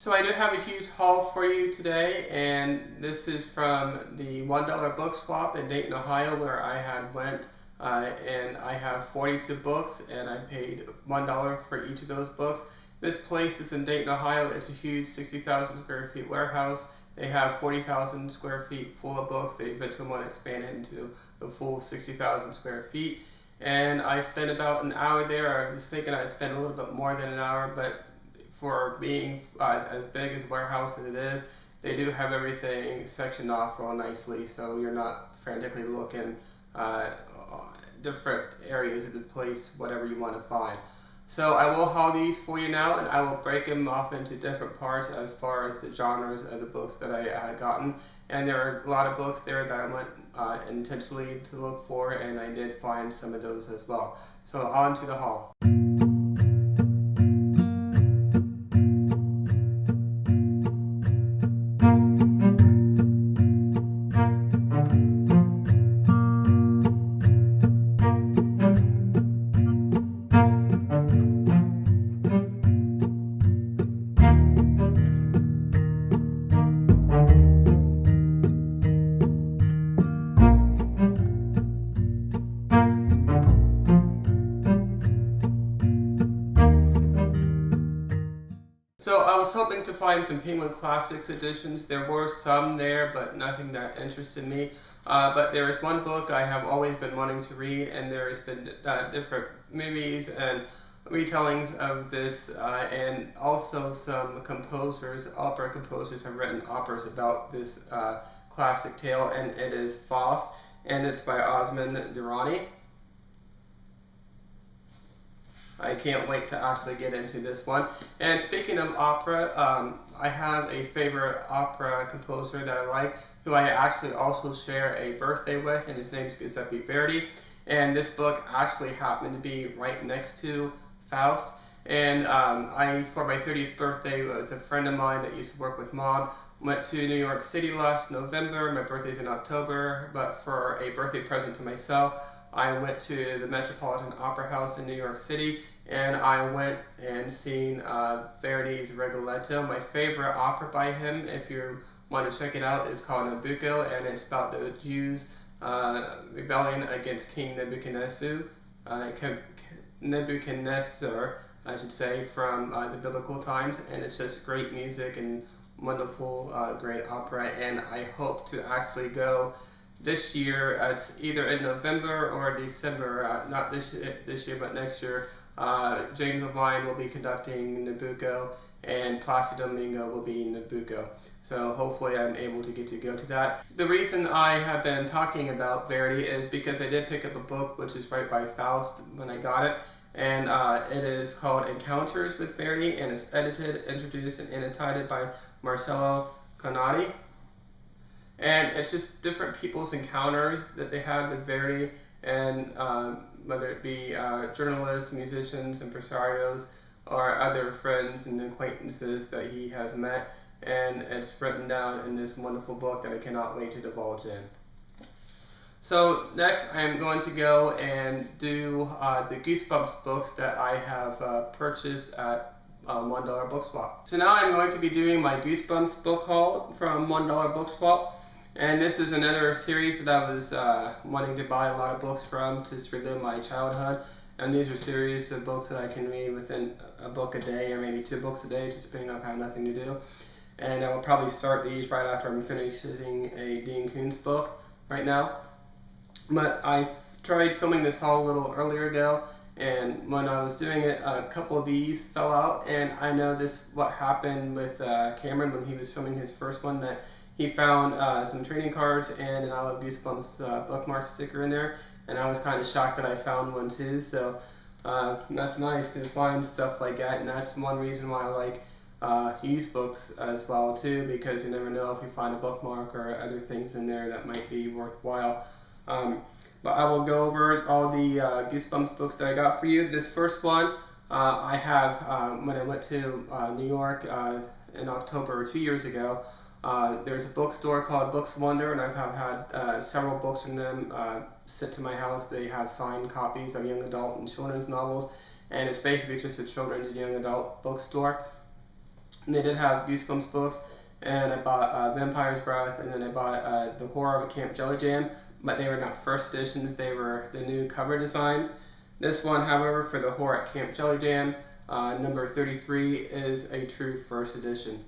So I do have a huge haul for you today, and this is from the $1 book swap in Dayton, Ohio, where I had went, and I have 42 books, and I paid $1 for each of those books. This place is in Dayton, Ohio. It's a huge 60,000 square feet warehouse. They have 40,000 square feet full of books. They eventually want to expand it into the full 60,000 square feet. And I spent about an hour there. I was thinking I'd spend a little bit more than an hour, but for being as big as a warehouse as it is, they do have everything sectioned off real nicely, so you're not frantically looking different areas of the place, whatever you want to find. So I will haul these for you now, and I will break them off into different parts as far as the genres of the books that I had gotten. And there are a lot of books there that I went intentionally to look for, and I did find some of those as well. So on to the haul. So I was hoping to find some Penguin Classics editions. There were some there, but nothing that interested me. But there is one book I have always been wanting to read, and there has been different movies and retellings of this, and also some composers, opera composers, have written operas about this classic tale, and it is Faust, and it's by Osmond Durrani. I can't wait to actually get into this one. And speaking of opera, I have a favorite opera composer that I like, who I actually also share a birthday with, and his name is Giuseppe Verdi. And this book actually happened to be right next to Faust. And for my 30th birthday, with a friend of mine that used to work with Mom, went to New York City last November. My birthday's in October, but for a birthday present to myself, I went to the Metropolitan Opera House in New York City, and I went and seen Verdi's Rigoletto. My favorite opera by him, if you want to check it out, is called Nabucco, and it's about the Jews' rebellion against King Nebuchadnezzar, I should say, from the biblical times, and it's just great music and wonderful, great opera, and I hope to actually go this year. It's either in November or December, not this year, but next year. James Levine will be conducting Nabucco, and Placido Domingo will be Nabucco. So hopefully I'm able to get to go to that. The reason I have been talking about Verdi is because I did pick up a book, which is right by Faust when I got it, and it is called Encounters with Verdi, and it's edited, introduced, and annotated by Marcello Conati. And it's just different people's encounters that they had with Verdi, and whether it be journalists, musicians, impresarios, or other friends and acquaintances that he has met. And it's written down in this wonderful book that I cannot wait to divulge in. So next I'm going to go and do the Goosebumps books that I have purchased at $1 book swap. So now I'm going to be doing my Goosebumps book haul from $1 book swap. And this is another series that I was wanting to buy a lot of books from to relive my childhood. And these are series of books that I can read within a book a day, or maybe 2 books a day, just depending on if I have nothing to do. And I will probably start these right after I'm finishing a Dean Koontz book right now. But I tried filming this haul a little earlier ago, and when I was doing it, a couple of these fell out. And I know this what happened with Cameron when he was filming his first one, that he found some trading cards and an I Love Goosebumps bookmark sticker in there, and I was kind of shocked that I found one too. So that's nice to find stuff like that, and that's one reason why I like used books as well too, because you never know if you find a bookmark or other things in there that might be worthwhile. But I will go over all the Goosebumps books that I got for you. This first one I have when I went to New York in October 2 years ago. There's a bookstore called Books Wonder, and I've had several books from them sent to my house. They have signed copies of young adult and children's novels, and it's basically just a children's and young adult bookstore. And they did have Goosebumps books, and I bought Vampire's Breath, and then I bought The Horror of Camp Jelly Jam, but they were not first editions, they were the new cover designs. This one, however, for The Horror at Camp Jelly Jam, number 33 is a true first edition.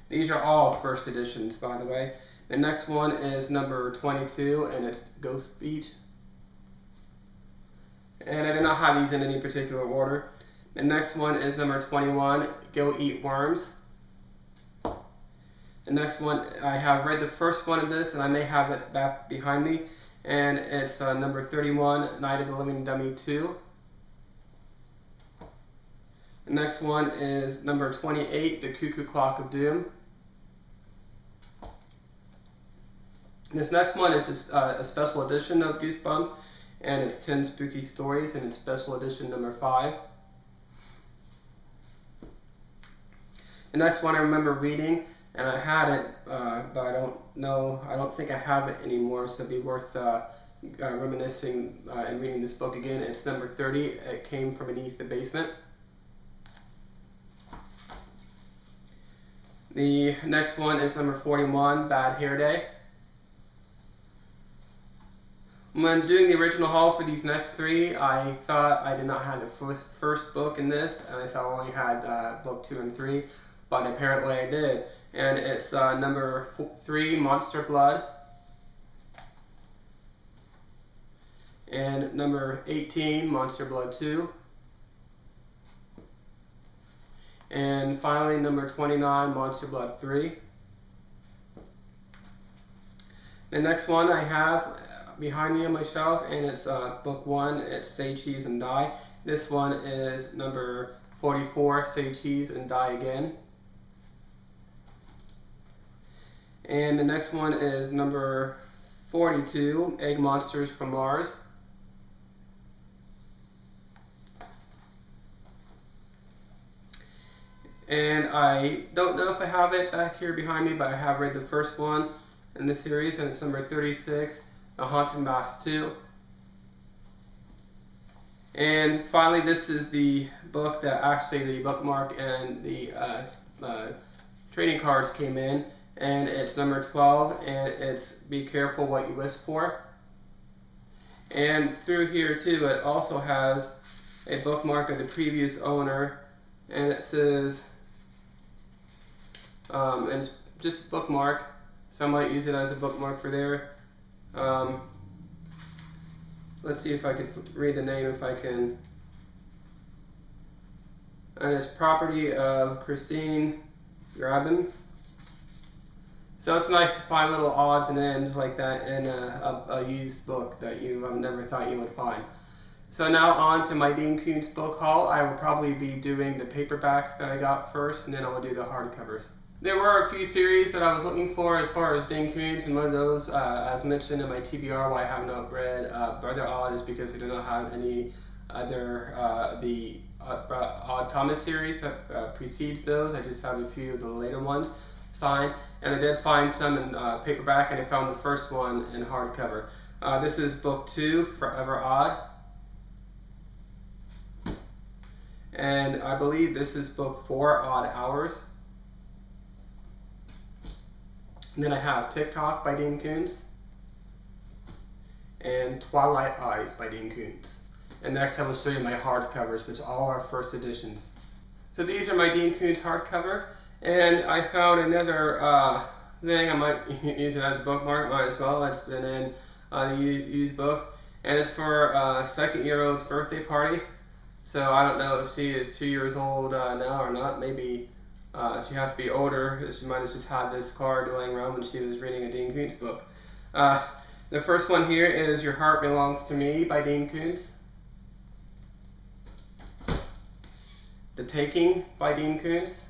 These are all first editions, by the way. The next one is number 22, and it's Ghost Beach. And I did not have these in any particular order. The next one is number 21, Go Eat Worms. The next one, I have read the first one of this, and I may have it back behind me, and it's number 31, Night of the Living Dummy 2. The next one is number 28, The Cuckoo Clock of Doom. This next one is just, a special edition of Goosebumps, and it's 10 Spooky Stories, and it's special edition number 5. The next one I remember reading, and I had it, but I don't think I have it anymore, so it'd be worth reminiscing and reading this book again. It's number 30, It Came From Beneath the Basement. The next one is number 41, Bad Hair Day. When doing the original haul for these next three, I thought I did not have the first book in this, and I thought I only had book 2 and 3, but apparently I did. And it's number 3, Monster Blood, and number 18, Monster Blood 2, and finally number 29, Monster Blood 3. The next one I have behind me on my shelf, and it's book 1, it's Say Cheese and Die. This one is number 44, Say Cheese and Die Again. And the next one is number 42, Egg Monsters from Mars. And I don't know if I have it back here behind me, but I have read the first one in the series, and it's number 36, The Haunted Mask 2. And finally, this is the book that actually the bookmark and the trading cards came in, and it's number 12, and it's Be Careful What You Wish For. And through here too, it also has a bookmark of the previous owner, and it says, and it's just a bookmark, so I might use it as a bookmark for there. Let's see if I can read the name, if I can. And it's Property of Christine Graben. So it's nice to find little odds and ends like that in a used book that you never thought you would find. So now on to my Dean Koontz book haul. I will probably be doing the paperbacks that I got first, and then I will do the hardcovers. There were a few series that I was looking for as far as Dean Koontz, and one of those, as mentioned in my TBR, why I have not read Brother Odd, is because they do not have any other, the Odd Thomas series that precedes those. I just have a few of the later ones signed, and I did find some in paperback, and I found the first one in hardcover. This is book 2, Forever Odd, and I believe this is book 4, Odd Hours. And then I have TikTok by Dean Koontz, and Twilight Eyes by Dean Koontz. And next I will show you my hardcovers, which all are first editions. So these are my Dean Koontz hardcover, and I found another thing. I might use it as a bookmark, might as well. It's been in the used books, and it's for a second-year-old's birthday party. So I don't know if she is 2 years old now or not. Maybe she has to be older. She might have just had this card laying around when she was reading a Dean Koontz book. The first one here is Your Heart Belongs to Me by Dean Koontz. The Taking by Dean Koontz.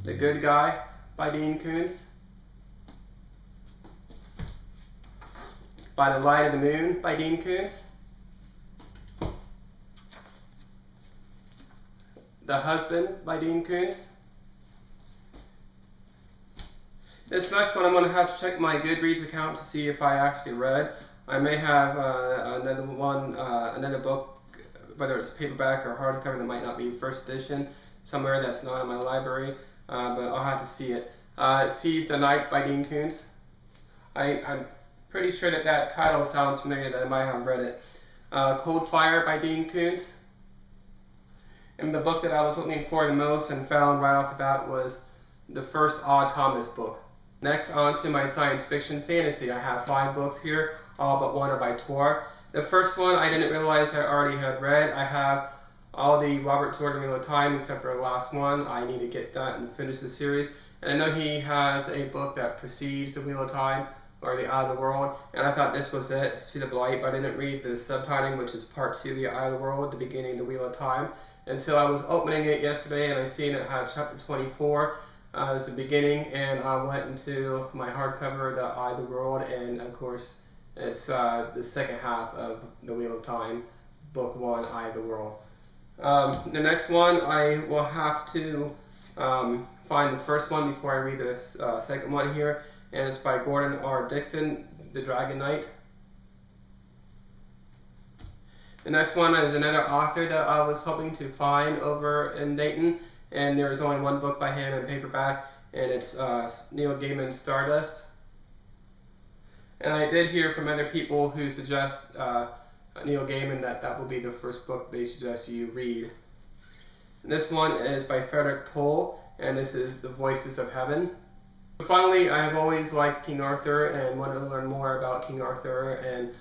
The Good Guy by Dean Koontz. By the Light of the Moon by Dean Koontz. The Husband by Dean Koontz. This next one I'm going to have to check my Goodreads account to see if I actually read. I may have another book, whether it's paperback or hardcover, that might not be first edition, somewhere that's not in my library, but I'll have to see it. Seize the Night by Dean Koontz. I'm pretty sure that title sounds familiar, that I might have read it. Cold Fire by Dean Koontz. And the book that I was looking for the most and found right off the bat was the first Odd Thomas book. Next, on to my science fiction fantasy. I have 5 books here, all but one are by Tor. The first one I didn't realize I already had read. I have all the Robert Jordan Wheel of Time except for the last one. I need to get that and finish the series. And I know he has a book that precedes the Wheel of Time, or the Eye of the World, and I thought this was it, To the Blight, but I didn't read the subtitle, which is part 2 of the Eye of the World, the beginning of the Wheel of Time, until I was opening it yesterday and I seen it had chapter 24 as the beginning, and I went into my hardcover, the Eye of the World, and of course it's the second half of the Wheel of Time, book 1, Eye of the World. The next one I will have to find the first one before I read the second one here, and it's by Gordon R. Dixon, The Dragon Knight. The next one is another author that I was hoping to find over in Dayton, and there is only one book by him in paperback, and it's Neil Gaiman's Stardust. And I did hear from other people who suggest Neil Gaiman that will be the first book they suggest you read. And this one is by Frederick Pohl, and this is The Voices of Heaven. Finally, I have always liked King Arthur and wanted to learn more about King Arthur, and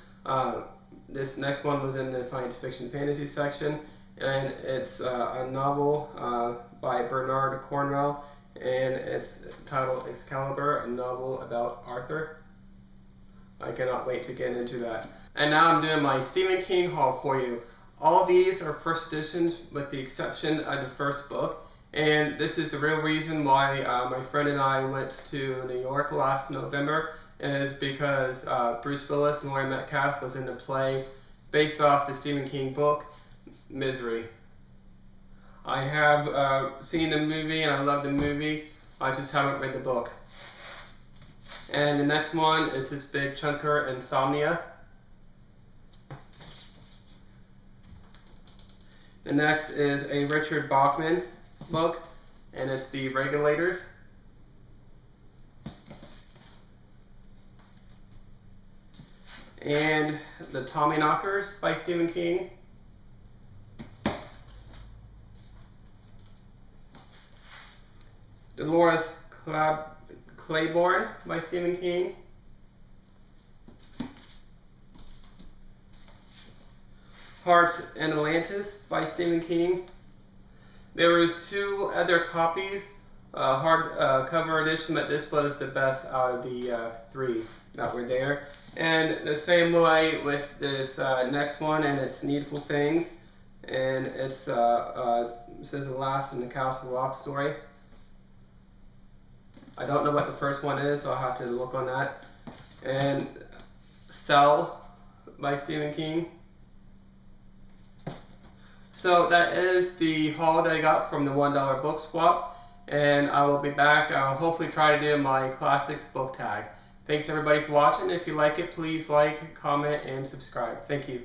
this next one was in the science fiction fantasy section, and it's a novel by Bernard Cornwell, and it's titled Excalibur, a novel about Arthur. I cannot wait to get into that. And now I'm doing my Stephen King haul for you. All of these are first editions with the exception of the first book. And this is the real reason why my friend and I went to New York last November, is because Bruce Willis and Laurie Metcalf was in the play based off the Stephen King book, Misery. I have seen the movie and I love the movie, I just haven't read the book. And the next one is this big chunker, Insomnia. The next is a Richard Bachman book, and it's The Regulators. And The Tommyknockers by Stephen King. Dolores Claiborne by Stephen King. Hearts in Atlantis by Stephen King. There was 2 other copies, hardcover edition, but this was the best out of the 3 that were there. And the same way with this next one, and it's Needful Things, and it's it says The Last in the Castle Rock story. I don't know what the first one is, so I'll have to look on that. And Cell by Stephen King. So that is the haul that I got from the $1 book swap, and I will be back. I'll hopefully try to do my classics book tag. Thanks everybody for watching. If you like it, please like, comment, and subscribe. Thank you.